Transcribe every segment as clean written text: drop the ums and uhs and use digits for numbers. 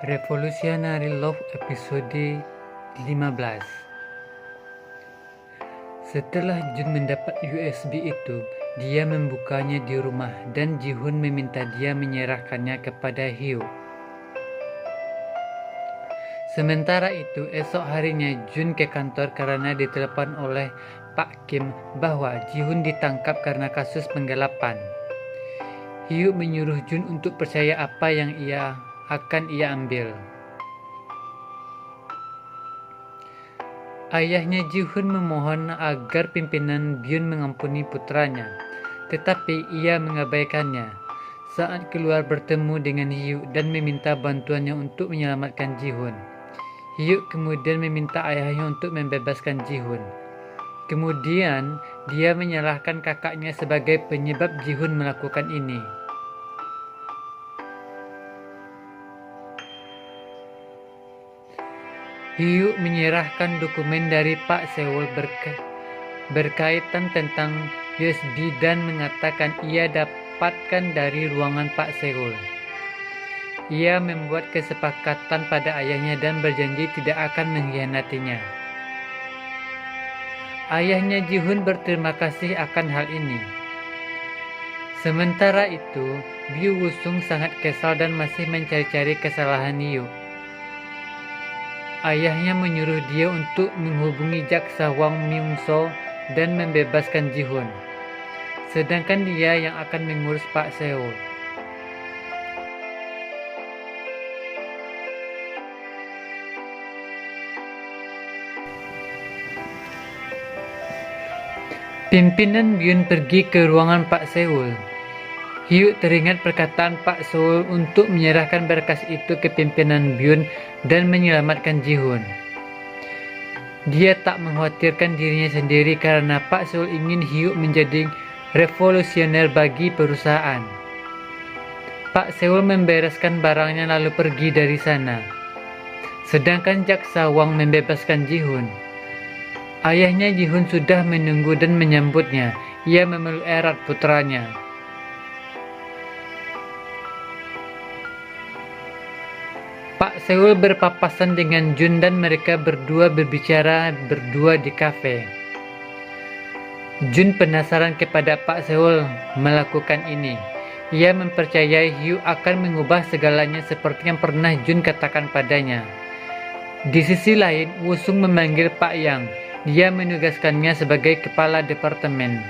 Revolutionary Love episode 15. Setelah Jun mendapat USB itu, dia membukanya di rumah dan Ji-hoon meminta dia menyerahkannya kepada Hyo. Sementara itu, esok harinya Jun ke kantor karena ditelepon oleh Pak Kim bahwa Ji-hoon ditangkap karena kasus penggelapan. Hyo menyuruh Jun untuk percaya apa yang akan ia ambil. Ayahnya Ji-hoon memohon agar pimpinan Byun mengampuni putranya, tetapi ia mengabaikannya. Saat keluar bertemu dengan Hyo dan meminta bantuannya untuk menyelamatkan Ji-hoon. Hyo kemudian meminta ayahnya untuk membebaskan Ji-hoon. Kemudian dia menyalahkan kakaknya sebagai penyebab Ji-hoon melakukan ini. Hyo menyerahkan dokumen dari Pak Seol berkaitan tentang USB dan mengatakan ia dapatkan dari ruangan Pak Seol. Ia membuat kesepakatan pada ayahnya dan berjanji tidak akan mengkhianatinya. Ayahnya Ji-hoon berterima kasih akan hal ini. Sementara itu, Byu Woo-sung sangat kesal dan masih mencari-cari kesalahan Hyo. Ayahnya menyuruh dia untuk menghubungi jaksa Wang Myung-so dan membebaskan Ji-hoon, sedangkan dia yang akan mengurus Pak Seol. Pimpinan Byun pergi ke ruangan Pak Seol. Hyo teringat perkataan Pak Seol untuk menyerahkan berkas itu ke pimpinan Byun dan menyelamatkan Ji-hoon. Dia tak mengkhawatirkan dirinya sendiri karena Pak Seol ingin Hyo menjadi revolusioner bagi perusahaan. Pak Seol membereskan barangnya lalu pergi dari sana. Sedangkan jaksa Wang membebaskan Ji-hoon. Ayahnya Ji-hoon sudah menunggu dan menyambutnya. Ia memeluk erat putranya. Pak Seol berpapasan dengan Jun dan mereka berdua berbicara berdua di kafe. Jun penasaran kepada Pak Seol melakukan ini. Ia mempercayai Hyo akan mengubah segalanya seperti yang pernah Jun katakan padanya. Di sisi lain, Woo-sung memanggil Pak Yang. Dia menugaskannya sebagai kepala departemen.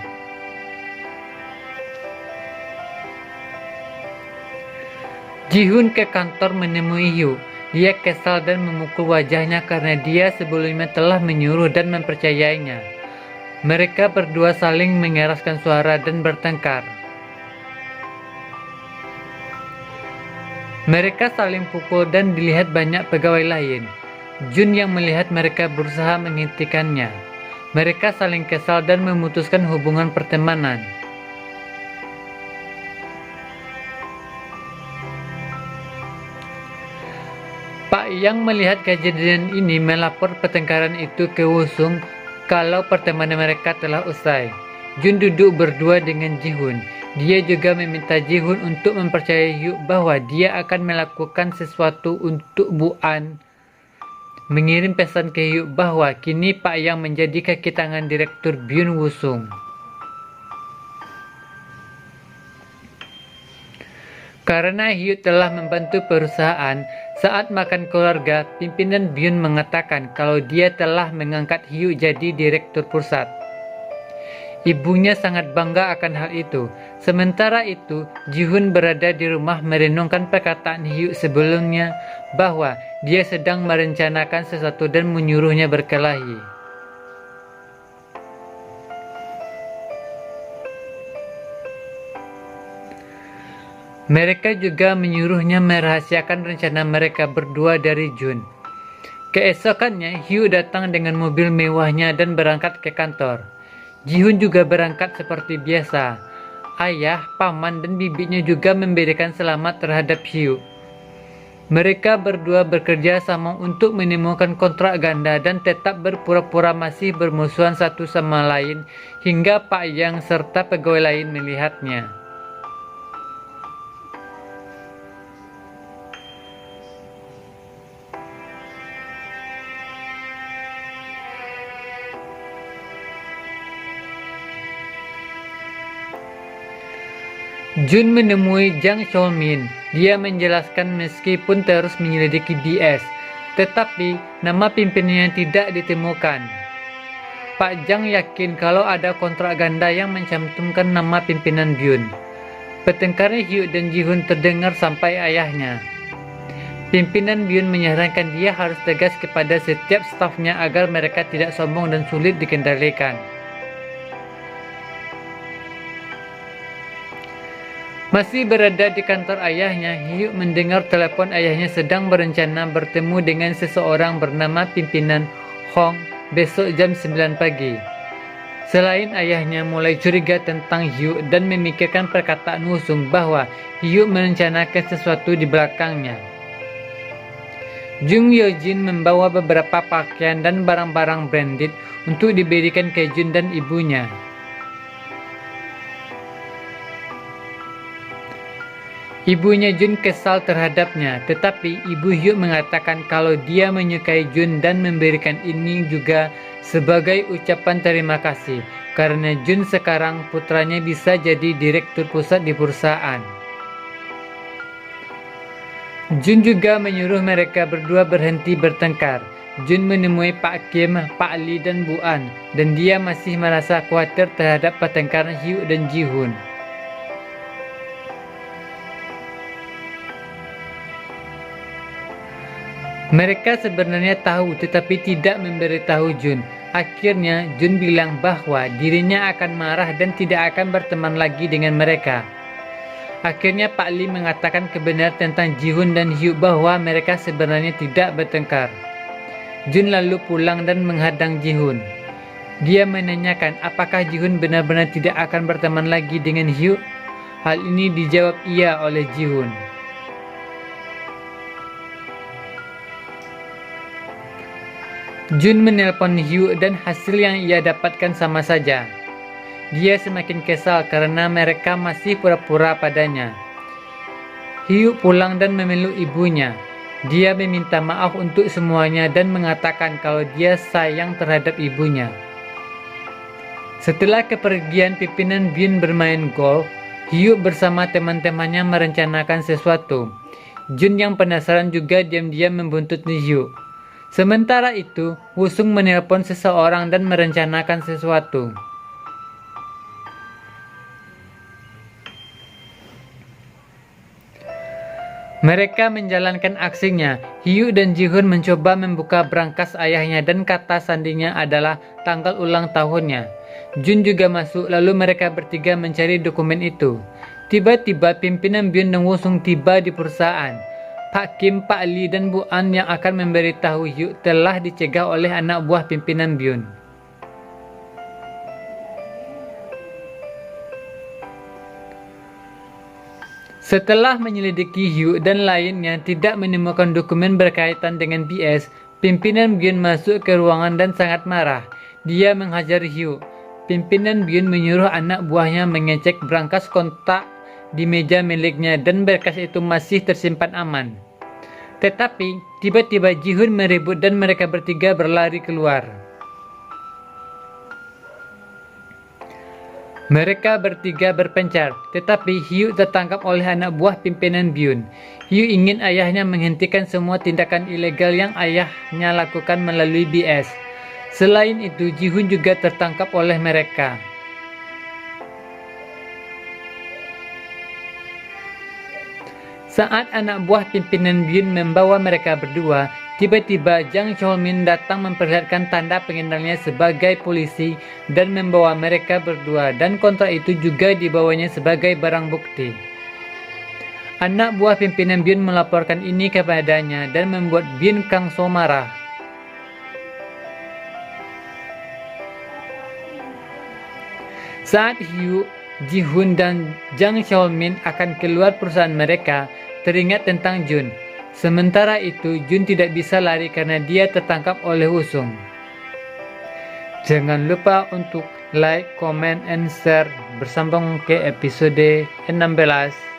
Ji-hoon ke kantor menemui Hyo. Dia kesal dan memukul wajahnya karena dia sebelumnya telah menyuruh dan mempercayainya. Mereka berdua saling mengeraskan suara dan bertengkar. Mereka saling pukul dan dilihat banyak pegawai lain. Jun yang melihat mereka berusaha menghentikannya. Mereka saling kesal dan memutuskan hubungan pertemanan. Pak Yang melihat kejadian ini melapor pertengkaran itu ke Woo-sung kalau pertemanan mereka telah usai. Jun duduk berdua dengan Ji-hoon. Dia juga meminta Ji-hoon untuk mempercayai Hyo bahwa dia akan melakukan sesuatu untuk Bu An. Mengirim pesan ke Hyo bahwa kini Pak Yang menjadi kaki tangan Direktur Byun Woo-sung. Karena Hyo telah membantu perusahaan, saat makan keluarga, pimpinan Byun mengatakan kalau dia telah mengangkat Hyo jadi direktur pusat. Ibunya sangat bangga akan hal itu. Sementara itu, Ji-hoon berada di rumah merenungkan perkataan Hyo sebelumnya bahwa dia sedang merencanakan sesuatu dan menyuruhnya berkelahi. Mereka juga menyuruhnya merahasiakan rencana mereka berdua dari Jun. Keesokannya, Hyo datang dengan mobil mewahnya dan berangkat ke kantor. Ji-hoon juga berangkat seperti biasa. Ayah, paman, dan bibinya juga memberikan selamat terhadap Hyo. Mereka berdua bekerja sama untuk menemukan kontrak ganda dan tetap berpura-pura masih bermusuhan satu sama lain hingga Pak Yang serta pegawai lain melihatnya. Jun menemui Jang Cheolmin. Dia menjelaskan meskipun terus menyelidiki BS, tetapi nama pimpinannya tidak ditemukan. Pak Jang yakin kalau ada kontrak ganda yang mencantumkan nama pimpinan Byun. Pertengkaran Hyuk dan Ji-hoon terdengar sampai ayahnya. Pimpinan Byun menyarankan dia harus tegas kepada setiap stafnya agar mereka tidak sombong dan sulit dikendalikan. Masih berada di kantor ayahnya, Hyuk mendengar telepon ayahnya sedang berencana bertemu dengan seseorang bernama pimpinan Hong besok jam 9 pagi. Selain ayahnya mulai curiga tentang Hyuk dan memikirkan perkataan Woo-sung bahwa Hyuk merencanakan sesuatu di belakangnya. Jung Yo-jin membawa beberapa pakaian dan barang-barang branded untuk diberikan ke Jun dan ibunya. Ibunya Jun kesal terhadapnya, tetapi ibu Hyuk mengatakan kalau dia menyukai Jun dan memberikan ini juga sebagai ucapan terima kasih karena Jun sekarang putranya bisa jadi direktur pusat di perusahaan. Jun juga menyuruh mereka berdua berhenti bertengkar. Jun menemui Pak Kim, Pak Lee dan Bu An, dan dia masih merasa khawatir terhadap pertengkaran Hyuk dan Ji-hoon. Mereka sebenarnya tahu tetapi tidak memberitahu Jun. Akhirnya Jun bilang bahwa dirinya akan marah dan tidak akan berteman lagi dengan mereka. Akhirnya Pak Lee mengatakan kebenaran tentang Ji-hoon dan Hyuk bahwa mereka sebenarnya tidak bertengkar. Jun lalu pulang dan menghadang Ji-hoon. Dia menanyakan apakah Ji-hoon benar-benar tidak akan berteman lagi dengan Hyuk. Hal ini dijawab iya oleh Ji-hoon. Jun menelpon Hyuk dan hasil yang ia dapatkan sama saja. Dia semakin kesal karena mereka masih pura-pura padanya. Hyuk pulang dan memeluk ibunya. Dia meminta maaf untuk semuanya dan mengatakan kalau dia sayang terhadap ibunya. Setelah kepergian pimpinan Byun bermain golf, Hyuk bersama teman-temannya merencanakan sesuatu. Jun yang penasaran juga diam-diam membuntut Hyuk. Sementara itu, Woo-sung menelpon seseorang dan merencanakan sesuatu. Mereka menjalankan aksinya. Hyuk dan Ji-hoon mencoba membuka brankas ayahnya dan kata sandinya adalah tanggal ulang tahunnya. Jun juga masuk, lalu mereka bertiga mencari dokumen itu. Tiba-tiba pimpinan Byun dan Woo-sung tiba di perusahaan. Pak Kim, Pak Lee, dan Bu An yang akan memberitahu Hyuk telah dicegah oleh anak buah pimpinan Byun. Setelah menyelidiki Hyuk dan lainnya tidak menemukan dokumen berkaitan dengan BS, pimpinan Byun masuk ke ruangan dan sangat marah. Dia menghajar Hyuk. Pimpinan Byun menyuruh anak buahnya mengecek brankas kontak di meja miliknya dan berkas itu masih tersimpan aman. Tetapi tiba-tiba Ji-hoon meribut dan mereka bertiga berlari keluar. Mereka bertiga berpencar, tetapi Hyuk tertangkap oleh anak buah pimpinan Byun. Hyuk ingin ayahnya menghentikan semua tindakan ilegal yang ayahnya lakukan melalui BS. Selain itu, Ji-hoon juga tertangkap oleh mereka. Saat anak buah pimpinan Byun membawa mereka berdua, tiba-tiba Jang Cheolmin datang memperlihatkan tanda pengenalnya sebagai polisi dan membawa mereka berdua, dan kontrak itu juga dibawanya sebagai barang bukti. Anak buah pimpinan Byun melaporkan ini kepadanya dan membuat Byun Kang-so marah. Saat Hyuk, Ji-hoon dan Jang Cheolmin akan keluar perusahaan mereka, teringat tentang Jun. Sementara itu, Jun tidak bisa lari karena dia tertangkap oleh Woo-sung. Jangan lupa untuk like, comment, and share. Bersambung ke episode 16.